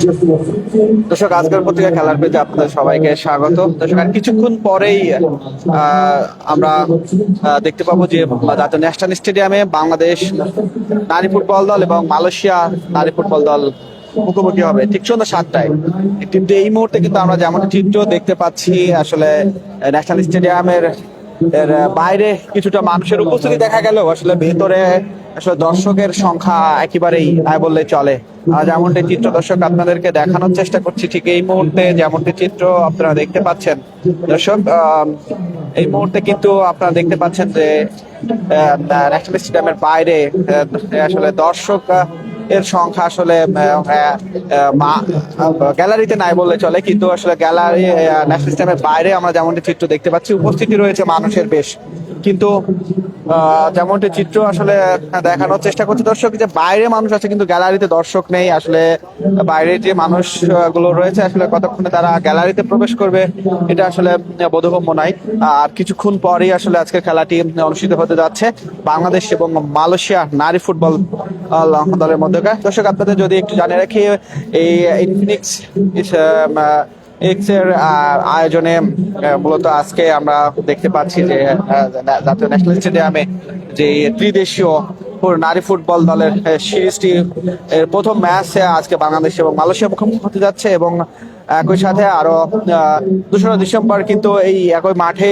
দর্শক, আজকের পত্রিকা খেলার পেজে আপনাদের সবাইকে স্বাগত। দর্শক, আর কিছুক্ষণ পরেই আমরা দেখতে পাবো যে জাতীয় ন্যাশনাল স্টেডিয়ামে বাংলাদেশ নারী ফুটবল দল এবং মালয়েশিয়া নারী ফুটবল দল মুখোমুখি হবে ঠিক সন্ধ্যা 7টায়। কিন্তু এই মুহূর্তে কিন্তু আমরা যেমন চিত্র দেখতে পাচ্ছি, আসলে ন্যাশনাল স্টেডিয়ামের বাইরে কিছুটা মানুষের উপস্থিতি দেখা গেল, আসলে ভেতরে আসলে দর্শকের সংখ্যা একেবারেই নাই বললে চলে। যেমনটি চিত্র দর্শক আপনাদেরকে দেখানোর চেষ্টা করছি, ঠিক এই মুহূর্তে যেমনটি চিত্র আপনারা দেখতে পাচ্ছেন দর্শক, এই মুহূর্তে কিন্তু আপনারা দেখতে পাচ্ছেন যে ন্যাশনাল স্টেডিয়ামের বাইরে আসলে দর্শক এর সংখ্যা আসলে গ্যালারিতে নাই বললে চলে, কিন্তু আসলে গ্যালারি ন্যাশনাল স্টেডিয়ামের বাইরে আমরা যেমনটি চিত্র দেখতে পাচ্ছি উপস্থিতি রয়েছে মানুষের বেশ। কিন্তু যেমনটি চিত্র আসলে দেখানোর চেষ্টা করছে দর্শক, যে বাইরে মানুষ আছে কিন্তু গ্যালারিতে দর্শক নেই। আসলে বাইরে যে মানুষ গুলো রয়েছে আসলে কতক্ষণে তারা গ্যালারিতে প্রবেশ করবে এটা আসলে বোধগম্য নাই। আর কিছুক্ষণ পরেই আসলে আজকের খেলাটি অনুষ্ঠিত হতে যাচ্ছে বাংলাদেশ এবং মালয়েশিয়া নারী ফুটবল দলের মধ্যে। দর্শক, আপনাদের যদি একটু জানিয়ে রাখি, এই ইনফিনিক্স এক্স এর আয়োজনে মূলত আজকে আমরা দেখতে পাচ্ছি যে জাতীয় ন্যাশনাল স্টেডিয়ামে যে ত্রিদেশীয় নারী ফুটবল দলের সিরিজটি এর প্রথম ম্যাচে আজকে বাংলাদেশ এবং মালয়েশিয়া মুখোমুখি হতে যাচ্ছে, এবং একই সাথে আরো 2রা ডিসেম্বর কিন্তু এই একই মাঠে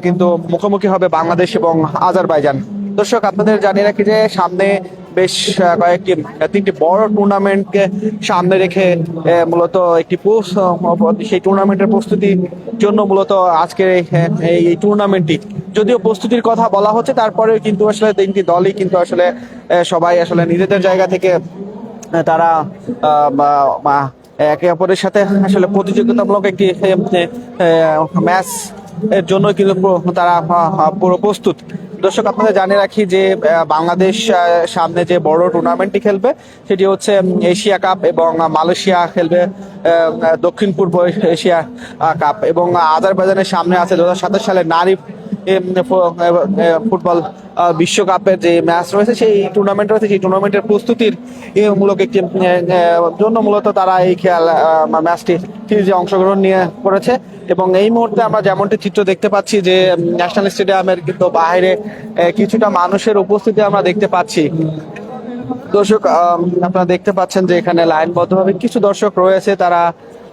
কিন্তু মুখোমুখি হবে বাংলাদেশ এবং আজারবাইজান। দর্শক, আপনাদের জানিয়ে রাখি যে সামনে বেশ কয়েকটি 3টি বড় টুর্নামেন্টকে সামনে রেখে মূলত একটি সেই টুর্নামেন্টের প্রস্তুতির জন্য মূলত আজকের এই টুর্নামেন্টটি, যদিও প্রস্তুতির কথা বলা হচ্ছে তারপরেও কিন্তু আসলে 3টি দলই কিন্তু আসলে সবাই আসলে নিজেদের জায়গা থেকে তারা একে অপরের সাথে আসলে প্রতিযোগিতামূলক একটি ম্যাচ এর জন্য কিন্তু তারা পুরো প্রস্তুত। দর্শক, আপনাদের জানিয়ে রাখি যে বাংলাদেশ সামনে যে বড় টুর্নামেন্টটি খেলবে সেটি হচ্ছে এশিয়া কাপ, এবং মালয়েশিয়া খেলবে দক্ষিণ পূর্ব এশিয়া কাপ, এবং আজারবাইজানের সামনে আছে 2027 সালে নারী ফুটবল বিশ্বকাপের যে ম্যাচ রয়েছে, সেই টুর্নামেন্ট রয়েছে, সেই টুর্নামেন্টের প্রস্তুতির মূলক একটি জন্য মূলত তারা এই ম্যাচটি সিরিজে অংশগ্রহণ নিয়ে করেছে। এবং এই মুহূর্তে আমরা যেমনটি চিত্র দেখতে পাচ্ছি যে ন্যাশনাল স্টেডিয়ামের কিন্তু বাইরে কিছুটা মানুষের উপস্থিতি আমরা দেখতে পাচ্ছি। দর্শক, আপনারা দেখতে পাচ্ছেন যে এখানে লাইনবদ্ধভাবে কিছু দর্শক রয়েছে, তারা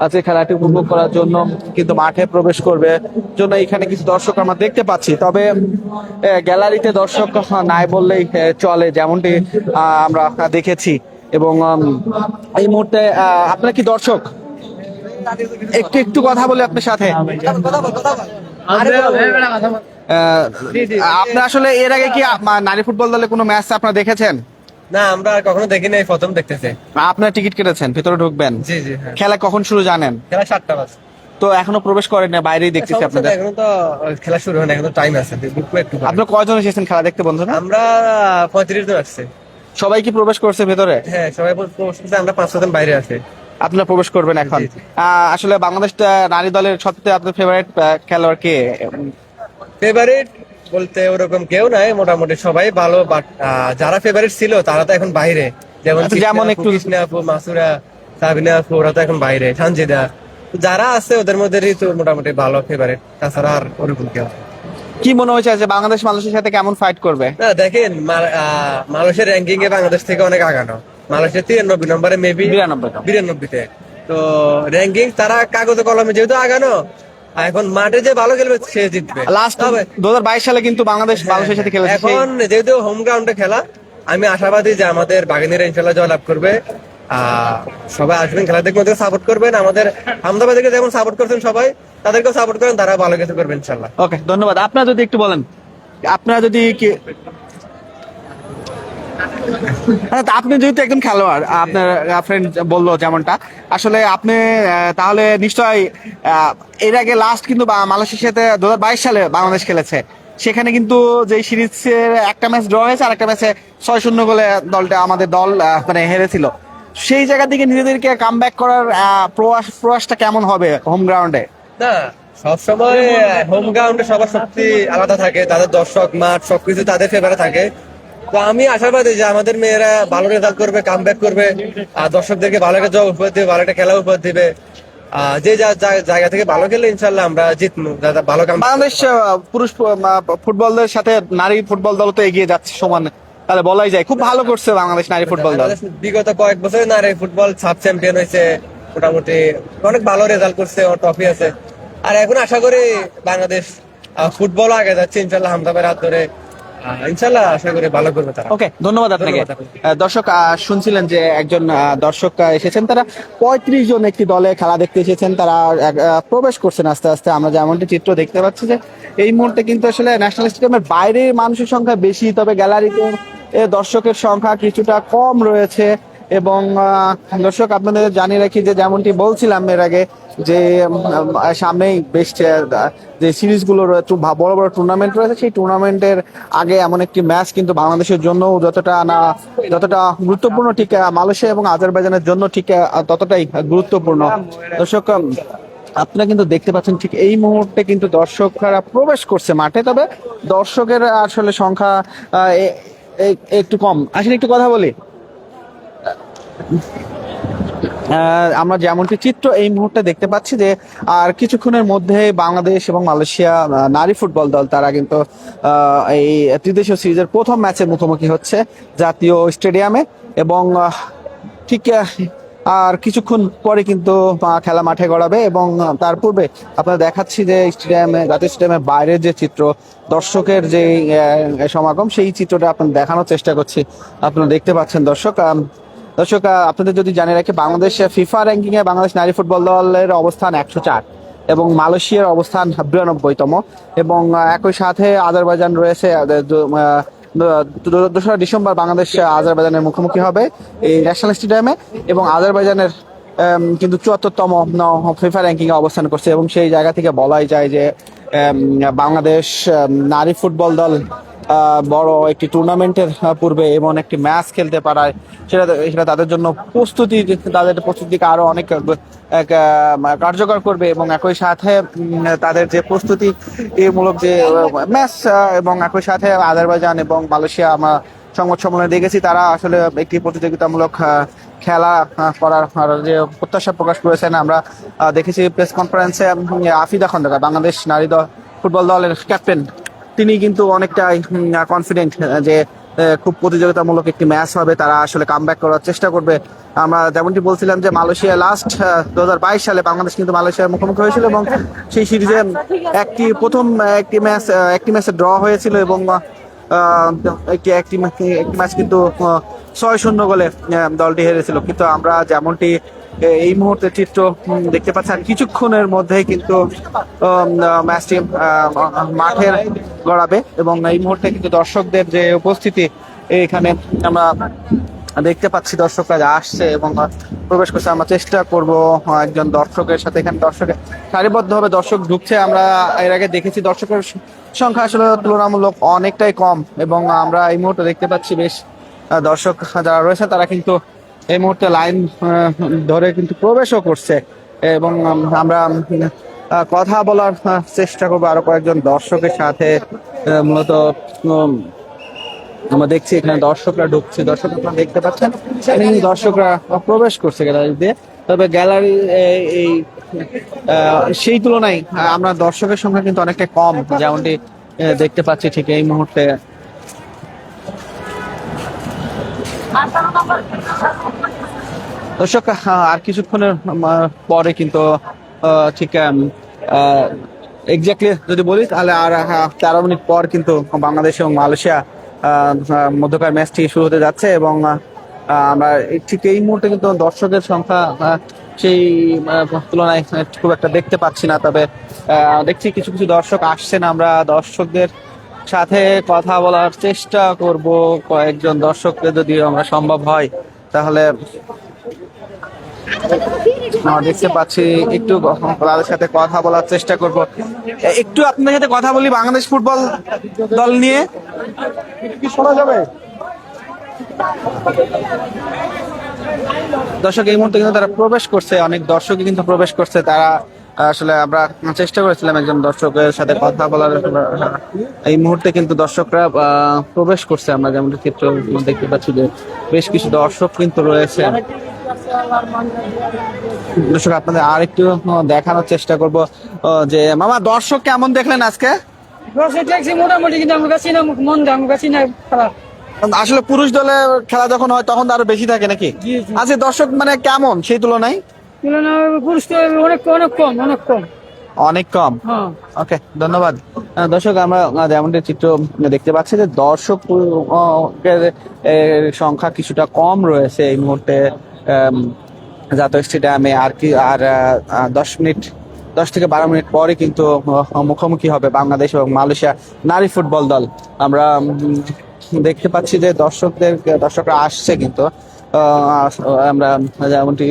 আজকে খেলাটি উপভোগ করার জন্য কিন্তু মাঠে প্রবেশ করবে জন্য এখানে কিছু দর্শক আমরা দেখতে পাচ্ছি। তবে গ্যালারিতে দর্শক নাই বললেই চলে, যেমনটি আমরা দেখেছি। এবং এই মুহূর্তে আপনারা কি দর্শক? একটু কথা বলে আপনার সাথে। আপনার আসলে এর আগে কি নারী ফুটবল দলে কোনো ম্যাচ আপনারা দেখেছেন? না, আমরা কখনো দেখিনি, প্রথম দেখতেছি। আপনারা টিকিট কেটেছেন, ভিতরে ঢুকবেন? জি জি, হ্যাঁ। খেলা কখন শুরু জানেন? খেলা 7টা বাজে। তো এখনো প্রবেশ করেন না, বাইরেই দেখতেছি আপনাদের। এখনো তো খেলা শুরু হয় না, এখনো টাইম আছে। আপনারা কয়জন এসেছেন খেলা দেখতে বন্ধুরা? আমরা 35 জন আসছে। সবাই কি প্রবেশ করছে ভেতরে? হ্যাঁ, সবাই প্রবেশ করছে, আমরা 5 জন বাইরে আছি। আপনারা প্রবেশ করবেন এখন? আসলে বাংলাদেশ নারী দলের সবচেয়ে আপনার ফেভারিট খেলোয়াড় কে? ফেভারিট বলতে ওরকম কেউ নাই, মোটামুটি সবাই ভালো, বাট যারা ফেভারিট ছিল তারা তো এখন বাইরে। যেমন একটু কৃষ্ণা আপু, মাসুরা, সাবিনা আপু, ওরা তো এখন বাইরে। সানজিদা, যারা আছে ওদের মধ্যেই তো মোটামুটি ভালো ফেভারিট, তাছাড়া আর ওরকম কেউ। কি মনে হচ্ছে যে বাংলাদেশ মালয়েশিয়ার সাথে কেমন ফাইট করবে? না, দেখেন মালয়েশিয়ার র্যাঙ্কিং এ বাংলাদেশ থেকে অনেক আগানো। মালয়েশিয়া 93 নম্বরে, মেবি 92-তে। তো র্যাঙ্কিং তারা কাগজে কলমে যেহেতু আগানো, এখন মাঠে যে ভালো খেলবে সে জিতবে। লাস্ট 2022 সালে কিন্তু বাংলাদেশ মালয়েশিয়ার সাথে খেলেছে। এখন যেহেতু হোম গ্রাউন্ডে খেলা, আমি আশাবাদী যে আমাদের বাগানীরা ইনশাল্লাহ জয়লাভ করবে। সবাই আসবেন, খেলা দেখবেন, সাপোর্ট করবেন। আমাদের আহমেদাবাদকে যেমন সাপোর্ট করছেন সবাই, তাদেরকেও সাপোর্ট করেন, তারা ভালো কিছু করবেন ইনশাল্লাহ। ওকে, ধন্যবাদ। আপনারা যদি একটু বলেন, আপনারা যদি কি আপনি যেহেতু একজন খেলোয়াড়, আপনার ফ্রেন্ড বললো যেমনটা, আসলে আপনি তাহলে নিশ্চয়ই এর আগে লাস্ট কিন্তু মালয়েশিয়ার সাথে 2022 সালে বাংলাদেশ খেলেছে, সেখানে কিন্তু যে সিরিজের একটা ম্যাচ ড্র হয়েছে আর একটা ম্যাচে 6-0 গোলে আমাদের দল মানে হেরেছিল। সেই জায়গা থেকে নিজেদেরকে কামব্যাক করার প্রয়াসটা কেমন হবে হোম গ্রাউন্ডে? না, সবসময় হোম গ্রাউন্ডে সবার শক্তি আলাদা থাকে, তাদের দর্শক, মাঠ, সবকিছু তাদের ফেভারে থাকে। তো আমি আশাবাদী যে আমাদের মেয়েরা ভালো রেজাল্ট করবে, কামব্যাক করবে, আর দর্শকদেরকে ভালো একটা জব উপহার দিবে, ভালো একটা খেলা উপহার দিবে। যে জায়গা থেকে ভালো খেলে ইনশাল্লাহ আমরা জিতবো, যারা ভালো কাম। বাংলাদেশ পুরুষ ফুটবলের সাথে নারী ফুটবল দল তো এগিয়ে যাচ্ছে সমানে, তাহলে বলাই যায় খুব ভালো করছে বাংলাদেশ নারী ফুটবল দল। বাংলাদেশ বিগত কয়েক বছরে নারী ফুটবল সাব চ্যাম্পিয়ন হয়েছে, মোটামুটি অনেক ভালো রেজাল্ট করছে, ট্রফি আছে। আর এখন আশা করি বাংলাদেশ ফুটবল আগে যাচ্ছে ইনশাল্লাহ, হামদাবের হাত ধরে। ইনশাল্লাহ আশা করি ভালো করবে তারা। ওকে, ধন্যবাদ আপনাকে। ধন্যবাদ আপনাকে। দর্শক শুনছিলেন যে একজন দর্শক এসেছেন, তারা 35 জন একটি দলে খেলা দেখতে এসেছেন, তারা প্রবেশ করছেন আস্তে আস্তে। আমরা যেমনটি চিত্র দেখতে পাচ্ছি যে এই মুহূর্তে কিন্তু আসলে ন্যাশনাল স্টেডিয়ামের বাইরে মানুষের সংখ্যা বেশি, তবে গ্যালারিতে দর্শকের সংখ্যা কিছুটা কম রয়েছে। এবং দর্শক আপনাদের জানিয়ে রাখি যে যেমনটি বলছিলাম এর আগে যে সামনেই বেশ যে সিরিজগুলো রয়েছে, বড় বড় টুর্নামেন্ট রয়েছে, সেই টুর্নামেন্টের আগে এমন একটি ম্যাচ কিন্তু বাংলাদেশের জন্য যতটা গুরুত্বপূর্ণ, ঠিক মালয়েশিয়া এবং আজারবাইজানের জন্য ঠিক ততটাই গুরুত্বপূর্ণ। দর্শক আপনারা কিন্তু দেখতে পাচ্ছেন ঠিক এই মুহূর্তে কিন্তু দর্শকরা প্রবেশ করছে মাঠে, তবে দর্শকের আসলে সংখ্যা একটু কম। আসলে একটু কথা বলি, আমরা যেমনটি চিত্র এই মুহূর্তে দেখতে পাচ্ছি যে আর কিছুক্ষণের মধ্যে বাংলাদেশ এবং মালয়েশিয়া নারী ফুটবল দল তারা কিন্তু এই ত্রিদেশীয় সিরিজের প্রথম ম্যাচে মুখোমুখি হচ্ছে জাতীয় স্টেডিয়ামে। এবং ঠিক আর কিছুক্ষণ পরে কিন্তু খেলা মাঠে গড়াবে। এবং তার পূর্বে আপনারা দেখাচ্ছি যে স্টেডিয়ামে, জাতীয় স্টেডিয়ামের বাইরের যে চিত্র, দর্শকের যে সমাগম, সেই চিত্রটা আপনার দেখানোর চেষ্টা করছি। আপনারা দেখতে পাচ্ছেন দর্শক। আপনাদের যদি জানিয়ে রাখি, বাংলাদেশ ফিফা র্যাঙ্কিং এ বাংলাদেশ নারী ফুটবল দলের অবস্থান 104 এবং মালয়েশিয়ার অবস্থান 92তম। এবং একই সাথে আজারবাইজান রয়েছে। 2রা ডিসেম্বর বাংলাদেশ আজারবাইজানের মুখোমুখি হবে এই ন্যাশনাল স্টেডিয়ামে, এবং আজারবাইজানের কিন্তু 74তম ফিফা র্যাঙ্কিং এ অবস্থান করছে। এবং সেই জায়গা থেকে বলাই যায় যে বাংলাদেশ নারী ফুটবল দল বড় একটি টুর্নামেন্টের পূর্বে এমন একটি ম্যাচ খেলতে পারায় সেটা তাদের জন্য তাদের প্রস্তুতিকে আরো অনেক কার্যকর করবে। এবং একই সাথে তাদের যে প্রস্তুতি মূলক যে ম্যাচ, এবং একই সাথে আজারবাইজান এবং মালয়েশিয়া আমরা সংবাদ সম্মেলনে দেখেছি, তারা আসলে একটি প্রতিযোগিতামূলক খেলা করার যে প্রত্যাশা প্রকাশ করেছেন। আমরা দেখেছি প্রেস কনফারেন্সে আফিদা খন্দকার, বাংলাদেশ নারী ফুটবল দলের ক্যাপ্টেন, তিনি কিন্তু অনেকটাই কনফিডেন্ট যে খুব প্রতিযোগিতামূলক একটি ম্যাচ হবে, তারা আসলে কামব্যাক করার চেষ্টা করবে। আমরা যেমনটি বলছিলাম যে মালয়েশিয়া লাস্ট 2022 সালে বাংলাদেশ কিন্তু মালয়েশিয়ার মুখোমুখি হয়েছিল, এবং সেই সিরিজে একটি ম্যাচে ড্র হয়েছিল, এবং একটি ম্যাচ কিন্তু 6-0 গোলে দলটি হেরেছিল। কিন্তু আমরা যেমনটি এই মুহূর্তে চিত্র দেখতে পাচ্ছেন, কিছুক্ষণের মধ্যেই কিন্তু ম্যাচটি মাঠে গড়াবে। এবং এই মুহূর্তে কিন্তু দর্শকদের যে উপস্থিতি এখানে আমরা দেখতে পাচ্ছি, দর্শকরা আসছে এবং প্রবেশ করছে। আমরা চেষ্টা করব একজন দর্শকের সাথে, এখানে দর্শকের সারিবদ্ধভাবে দর্শক ঢুকছে। আমরা এর আগে দেখেছি দর্শকের সংখ্যা আসলে তুলনামূলক অনেকটাই কম, এবং আমরা এই মুহূর্তে দেখতে পাচ্ছি বেশ দর্শক যারা রয়েছে তারা কিন্তু এই মুহূর্তে লাইন ধরে কিন্তু প্রবেশও করছে। এবং আমরা কথা বলার চেষ্টা করবো আরো কয়েকজন দর্শকের সাথে। মূলত আমরা দেখছি এখানে দর্শকরা ঢুকছে, দর্শক আপনারা দেখতে পাচ্ছেন দর্শকরা প্রবেশ করছে গ্যালারি দিয়ে। তবে গ্যালারি এই সেই তুলনায় আমরা দর্শকের সংখ্যা কিন্তু অনেকটা কম, যেমনটি দেখতে পাচ্ছি ঠিক এই মুহূর্তে। দর্শক আর কিছুক্ষণের পরে কিন্তু ঠিক এক্স্যাক্টলি যদি বলি তাহলে আর 13 মিনিট পর কিন্তু বাংলাদেশ এবং মালয়েশিয়া মধ্যকার ম্যাচটি শুরু হতে যাচ্ছে। এবং আমরা ঠিক এই মুহূর্তে কিন্তু দর্শকের সংখ্যা সেই তুলনায় খুব একটা দেখতে পাচ্ছি না, তবে দেখছি কিছু কিছু দর্শক আসছেন। আমরা দর্শকদের সাথে কথা বলার চেষ্টা করব, কয়েকজন দর্শককে যদি আমরা সম্ভব হয় তাহলে দেখতে পাচ্ছি একটু তাদের সাথে কথা বলার চেষ্টা করব। একটু আপনাদের সাথে কথা বলি বাংলাদেশ ফুটবল দল নিয়ে, কি শোনা যাবে? দর্শক এই মুহূর্তে কিন্তু তারা প্রবেশ করছে, অনেক দর্শকই কিন্তু প্রবেশ করছে। তারা আসলে আমরা চেষ্টা করেছিলাম একজন দর্শকের সাথে কথা বলার। এই মুহূর্তে কিন্তু দর্শকরা প্রবেশ করছে, আমরা যেমন চিত্র দেখতে পাচ্ছি যে বেশ কিছু দর্শক কিন্তু রয়েছে। দর্শক আপনাদের আর একটু দেখানোর চেষ্টা করব যে মামা দর্শক কেমন দেখলেন আজকে? মোটামুটি, কিন্তু আমার কাছে না মন দেয়, আমার কাছে না খারাপ। আসলে পুরুষ দলে খেলা যখন হয় তখন তো আরো বেশি থাকে নাকি? জি, জি। আজকে দর্শক মানে কেমন সেই তুলনায়? তুলনা পুরুষ তো অনেক অনেক কম, অনেক কম। অনেক কম। হ্যাঁ। ওকে, ধন্যবাদ। দর্শক আমরা যেমনটি চিত্র দেখতে পাচ্ছি যে দর্শক সংখ্যা কিছুটা কম রয়েছে এই মুহূর্তে জাতীয় স্টেডিয়ামে। আর কি আর 10 থেকে 12 মিনিট পরে কিন্তু মুখোমুখি হবে বাংলাদেশ এবং মালয়েশিয়া নারী ফুটবল দল। আমরা দেখতে পাচ্ছি যে দর্শকরা আসছে কিন্তু আমরা যেমনটি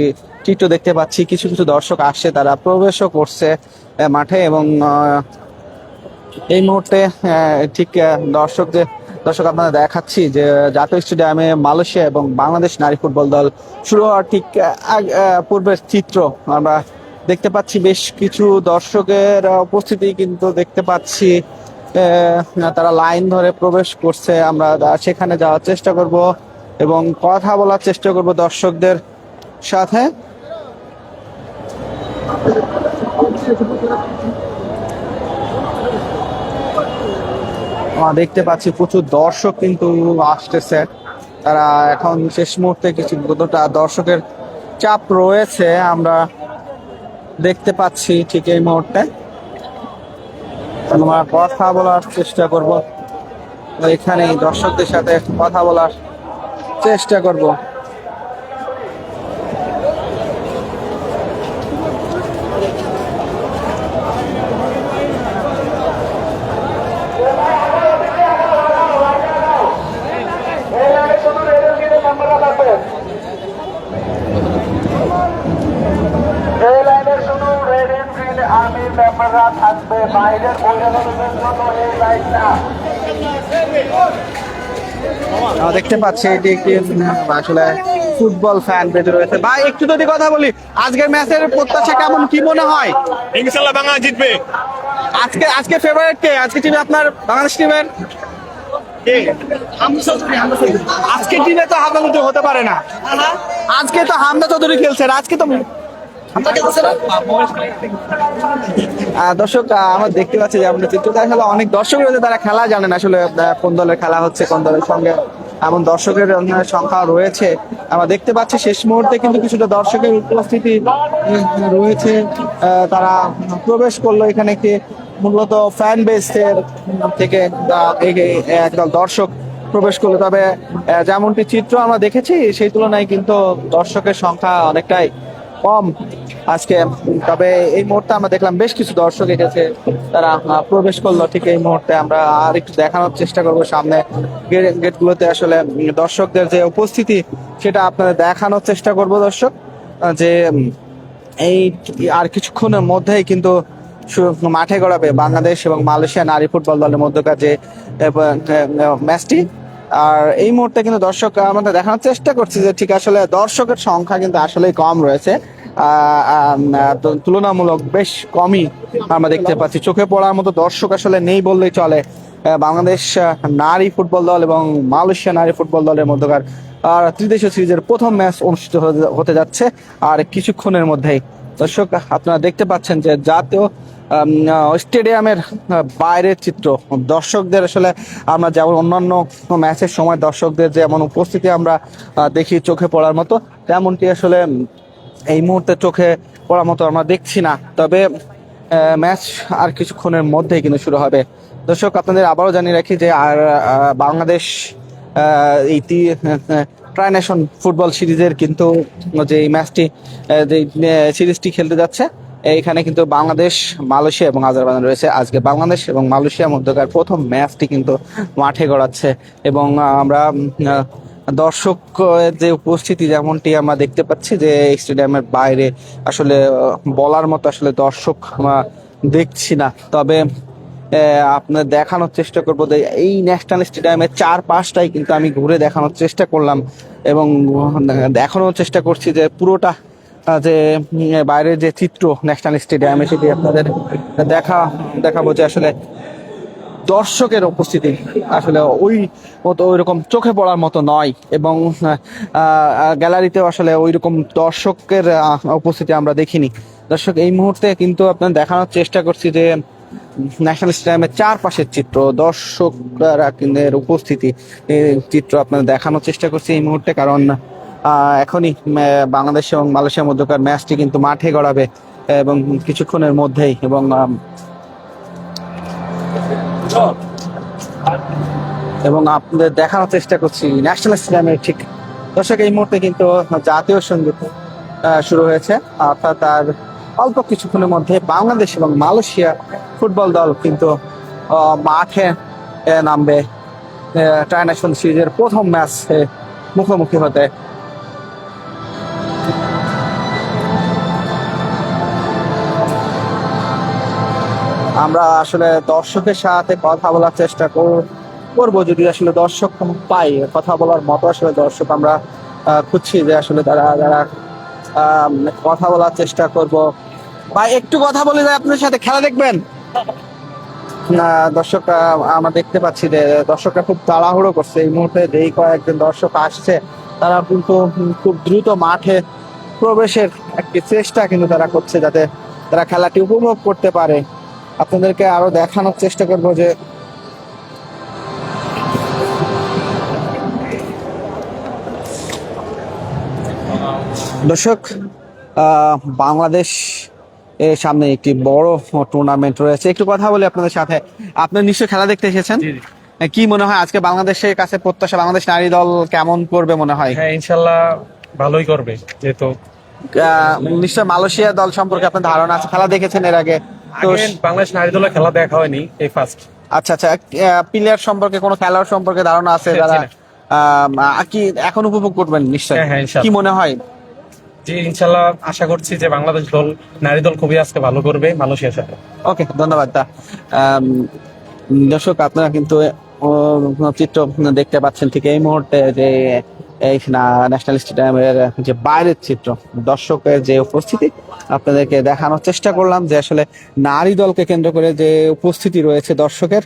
চিত্র দেখতে পাচ্ছি কিছু কিছু দর্শক আসছে, তারা প্রবেশও করছে মাঠে। এবং এই মুহূর্তে ঠিক দর্শক আপনারা দেখাচ্ছি যে জাতীয় স্টেডিয়ামে মালয়েশিয়া এবং বাংলাদেশ নারী ফুটবল দল শুরু হওয়ার ঠিক পূর্বের চিত্র আমরা দেখতে পাচ্ছি। বেশ কিছু দর্শকের উপস্থিতি কিন্তু দেখতে পাচ্ছি, তারা লাইন ধরে প্রবেশ করছে। আমরা সেখানে যাওয়ার চেষ্টা করব এবং কথা বলার চেষ্টা করব দর্শকদের সাথে। দেখতে পাচ্ছি প্রচুর দর্শক কিন্তু আসতেছে, তারা এখন শেষ মুহূর্তে কিছু কতটা দর্শকের চাপ রয়েছে আমরা দেখতে পাচ্ছি ঠিক এই মুহূর্তে। আমরা কথা বলার চেষ্টা করব, এখানে দর্শকদের সাথে কথা বলার চেষ্টা করব। আর্মির মেম্বাররা থাকবে বাইরের বৈরাগতদের জন্য এই লাইনটা। আমরা দেখতে পাচ্ছি এটি একটি আসলে ফুটবল ফ্যান পেজ রয়েছে। ভাই একটু যদি কথা বলি, আজকের ম্যাচের প্রত্যাশা কেমন, কি মনে হয়? ইনশাআল্লাহ বাংলাদেশ জিতবে। আজকে ফেভারিট কে আজকে টিমে আপনার বাংলাদেশ টিমের? আজকে টিমে তো হামজা চৌধুরী হতে পারে না, আজকে তো হামজা চৌধুরী খেলছে, আজকে তো দর্শক আমরা দেখতে পাচ্ছি যে আমাদের চিত্র দেখা অনেক দর্শক রয়েছে, তারা খেলা জানেন আসলে কোন দলের খেলা হচ্ছে, কোন দলের সঙ্গে এমন দর্শকের সংখ্যা রয়েছে। আমরা দেখতে পাচ্ছি শেষ মুহূর্তে কিন্তু কিছুটা দর্শকের উপস্থিতি রয়েছে, তারা প্রবেশ করলো এখানে একটি মূলত ফ্যান বেসের থেকে একদল দর্শক প্রবেশ করলো। তবে যেমনটি চিত্র আমরা দেখেছি সেই তুলনায় কিন্তু দর্শকের সংখ্যা অনেকটাই কম আজকে। তবে এই মুহূর্তে আমরা দেখলাম বেশ কিছু দর্শক এসেছে, তারা প্রবেশ করলো ঠিক এই মুহূর্তে। আমরা আর একটু দেখানোর চেষ্টা করবো সামনে গেটগুলোতে আসলে দর্শকদের যে উপস্থিতি সেটা আপনাদের দেখানোর চেষ্টা করব দর্শক, যে এই আর কিছুক্ষণের মধ্যেই কিন্তু মাঠে গড়াবে বাংলাদেশ এবং মালয়েশিয়া নারী ফুটবল দলের মধ্যকার যে ম্যাচটি। আর এই মুহূর্তে কিন্তু দর্শক আমাদের দেখানোর চেষ্টা করছি যে ঠিক আসলে দর্শকের সংখ্যা কিন্তু আসলেই কম রয়েছে, তুলনামূলক বেশ কমই আমরা দেখতে পাচ্ছি। চোখে পড়ার মতো দর্শক আসলে নেই বললেই চলে বাংলাদেশ নারী ফুটবল দল এবং মালয়েশিয়া নারী ফুটবল দলের মধ্যকার ত্রিদেশীয় সিরিজের প্রথম ম্যাচ অনুষ্ঠিত হতে যাচ্ছে আর কিছুক্ষণের মধ্যেই। দর্শক আপনারা দেখতে পাচ্ছেন যে জাতীয় স্টেডিয়ামের বাইরের চিত্র, দর্শকদের আসলে আমরা যেমন অন্যান্য ম্যাচের সময় দর্শকদের যেমন উপস্থিতি আমরা দেখি চোখে পড়ার মতো, তেমনটি আসলে এই মুহূর্তে চোখে পড়ার মতো আমরা দেখছি না। তবে ম্যাচ আর কিছুক্ষণের মধ্যেই কিন্তু শুরু হবে। দর্শক আপনাদের আবারও জানিয়ে রাখি যে আর বাংলাদেশ এই ট্রাই নেশন ফুটবল সিরিজের কিন্তু যে ম্যাচটি যে সিরিজটি খেলতে যাচ্ছে, এইখানে কিন্তু বাংলাদেশ, মালয়েশিয়া এবং আজারবাইজান রয়েছে। আজকে বাংলাদেশ এবং মালয়েশিয়ার মধ্যকার প্রথম ম্যাচটি কিন্তু মাঠে গড়াচ্ছে এবং আমরা দর্শক যে উপস্থিতি যেমনটি আমরা দেখতে পাচ্ছি যে স্টেডিয়ামের বাইরে আসলে বলার মতো আসলে দর্শক আমরা দেখছি না। তবে আপনাদের দেখানোর চেষ্টা করবো যে এই ন্যাশনাল স্টেডিয়ামের চারপাশটাই কিন্তু আমি ঘুরে দেখানোর চেষ্টা করলাম এবং দেখানোর চেষ্টা করছি যে পুরোটা যে বাইরের যে চিত্র ন্যাশনাল স্টেডিয়ামে, সেটি আপনাদের দেখাবো যে আসলে দর্শকের উপস্থিতি আসলে ওই রকম চোখে পড়ার মতো নয়, এবং গ্যালারিতেও আসলে ওই রকম দর্শকের উপস্থিতি আমরা দেখিনি। দর্শক, এই মুহূর্তে কিন্তু আপনার দেখানোর চেষ্টা করছি যে ন্যাশনাল স্টেডিয়ামের চারপাশের চিত্র, দর্শকের উপস্থিতি, এই চিত্র আপনাদের দেখানোর চেষ্টা করছি এই মুহূর্তে, কারণ এখনই বাংলাদেশ এবং মালয়েশিয়ার মধ্যকার ম্যাচটি কিন্তু মাঠে গড়াবে এবং কিছুক্ষণের মধ্যেই, এবং আপনাদের দেখানোর চেষ্টা করছি ন্যাশনাল স্টেডিয়ামের ঠিক। দর্শক, এই মুহূর্তে কিন্তু জাতীয় সঙ্গীত শুরু হয়েছে, অর্থাৎ তার অল্প কিছুক্ষণের মধ্যে বাংলাদেশ এবং মালয়েশিয়া ফুটবল দল কিন্তু মাঠে নামবে ট্রাই ন্যাশনাল সিরিজের প্রথম ম্যাচে মুখোমুখি হতে। আমরা আসলে দর্শকের সাথে কথা বলার চেষ্টা করবো, যদি আসলে দর্শক পাই, কথা বলার মতো আসলে দর্শক আমরা খুঁজছি, যে আসলে যারা কথা বলার চেষ্টা করব। ভাই, একটু কথা বলে যায় আপনার সাথে, খেলা দেখবেন? দর্শক, আমরা দেখতে পাচ্ছি যে দর্শকরা খুব তাড়াহুড়ো করছে এই মুহূর্তে, যেই কয়েকজন দর্শক আসছে তারা কিন্তু খুব দ্রুত মাঠে প্রবেশের একটি চেষ্টা কিন্তু তারা করছে, যাতে তারা খেলাটি উপভোগ করতে পারে। আপনাদেরকে আরো দেখানোর চেষ্টা করবো যে দর্শক, বাংলাদেশ এর সামনে একটি বড় টুর্নামেন্ট রয়েছে। একটু কথা বলি আপনাদের সাথে। আপনারা নিশ্চয়ই খেলা দেখতে এসেছেন, কি মনে হয় আজকে বাংলাদেশের কাছে প্রত্যাশা, বাংলাদেশ নারী দল কেমন করবে মনে হয়? হ্যাঁ, ইনশাল্লাহ ভালোই করবে, যেহেতু নিশ্চয় মালয়েশিয়া দল সম্পর্কে আপনার ধারণা আছে, খেলা দেখেছেন এর আগে? তো বাংলাদেশ নারী দলের খেলা দেখা হয়নি, এই ফার্স্ট। আচ্ছা, প্লেয়ার সম্পর্কে, কোনো খেলোয়াড় সম্পর্কে ধারণা আছে যারা কি এখন উপভোগ করবেন নিশ্চয়? হ্যাঁ, কি মনে হয়? জি, ইনশাল্লাহ আশা করছি যে বাংলাদেশ দল, নারী দল খুবই আজকে ভালো করবে মালয়েশিয়ার সাথে। ওকে, ধন্যবাদ। দর্শক, আপনারা কিন্তু চিত্র দেখতে পাচ্ছেন ঠিক এই মুহূর্তে, যে এই ন্যাশনাল স্টেডিয়ামের যে বাইরের চিত্র, দর্শকের যে উপস্থিতি আপনাদেরকে দেখানোর চেষ্টা করলাম, যে আসলে নারী দলকে কেন্দ্র করে যে উপস্থিতি রয়েছে দর্শকের,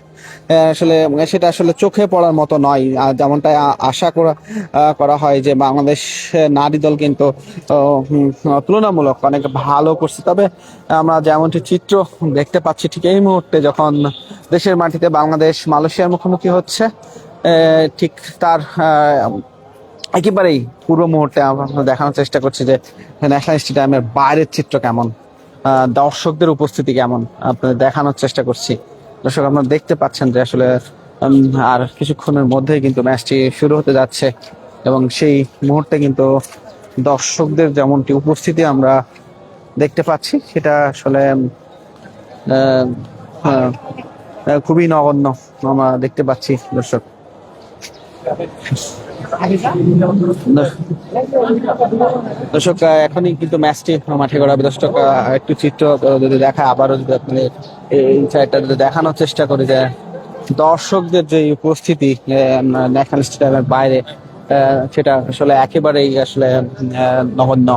আসলে সেটা আসলে চোখে পড়ার মতো নয়। যেমনটা আশা করা হয় যে বাংলাদেশ নারী দল কিন্তু তুলনামূলক অনেক ভালো করছে, তবে আমরা যেমনটি চিত্র দেখতে পাচ্ছি ঠিক এই মুহূর্তে, যখন দেশের মাটিতে বাংলাদেশ মালয়েশিয়ার মুখোমুখি হচ্ছে, ঠিক তার একেবারেই পূর্ব মুহূর্তে আমরা দেখানোর চেষ্টা করছি যে ন্যাশনাল স্টেডিয়ামের বাইরের চিত্র কেমন, দর্শকদের উপস্থিতি কেমন, আপনাদের দেখানোর চেষ্টা করছি। দর্শক, আপনারা দেখতে পাচ্ছেন যে আসলে আর কিছুক্ষণের মধ্যেই কিন্তু ম্যাচটি শুরু হতে যাচ্ছে, এবং সেই মুহূর্তে কিন্তু দর্শকদের যেমনটি উপস্থিতি আমরা দেখতে পাচ্ছি, সেটা আসলে খুবই নগণ্য আমরা দেখতে পাচ্ছি। দর্শক, এখনই কিন্তু ম্যাচটি মাঠে গড়াবে। দর্শক, একটু চিত্র যদি দেখা, আবারও যদি আপনাদের এই সাইডটা যদি দেখানোর চেষ্টা করি, যে দর্শকদের যে উপস্থিতি ন্যাশনাল স্টেডিয়ামের বাইরে, সেটা আসলে একেবারেই আসলে নগণ্য।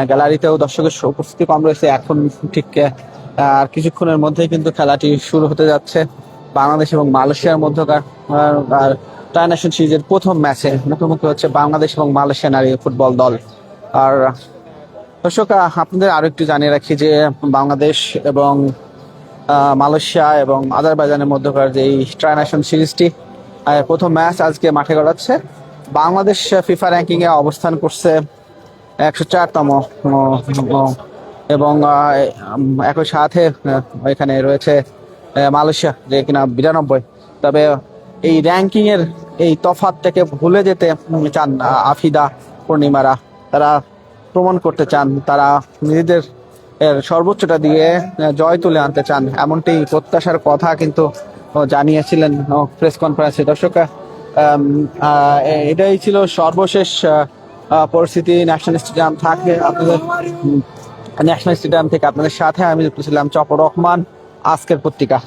গ্যালারিতেও দর্শকের উপস্থিতি কম রয়েছে। এখন ঠিক আর কিছুক্ষণের মধ্যেই কিন্তু খেলাটি শুরু হতে যাচ্ছে। বাংলাদেশ এবং মালয়েশিয়ার মধ্যকার ট্রাই ন্যাশনাল সিরিজের প্রথম ম্যাচে মুখোমুখি হচ্ছে বাংলাদেশ এবং মালয়েশিয়া নারী ফুটবল দল। আর দর্শক, আপনাদের আরো একটু জানিয়ে রাখি যে বাংলাদেশ এবং মালয়েশিয়া এবং আজারবাইজানের মধ্যকার যে ট্রাই ন্যাশনাল সিরিজটি প্রথম ম্যাচ আজকে মাঠে গড়াচ্ছে। বাংলাদেশ ফিফা র্যাঙ্কিং এ অবস্থান করছে 104তম, এবং একই সাথে এখানে রয়েছে মালয়েশিয়া, যে কিনা 92। তবে এই র্যাঙ্কিং এর এই তফাৎটাকে ভুলে যেতে চান আফিদা পূর্ণিমারা, তারা প্রমাণ করতে চান, তারা নিজেদের সর্বোচ্চটা দিয়ে জয় তুলে আনতে চান, এমনটি প্রত্যাশার কথা কিন্তু জানিয়েছিলেন প্রেস কনফারেন্সে। দর্শক, এটাই ছিল সর্বশেষ পরিস্থিতি ন্যাশনাল স্টেডিয়াম থাকে আপনাদের। ন্যাশনাল স্টেডিয়াম থেকে আপনাদের সাথে আমি যুক্ত ছিলাম চপর রহমান, আজকের পত্রিকা।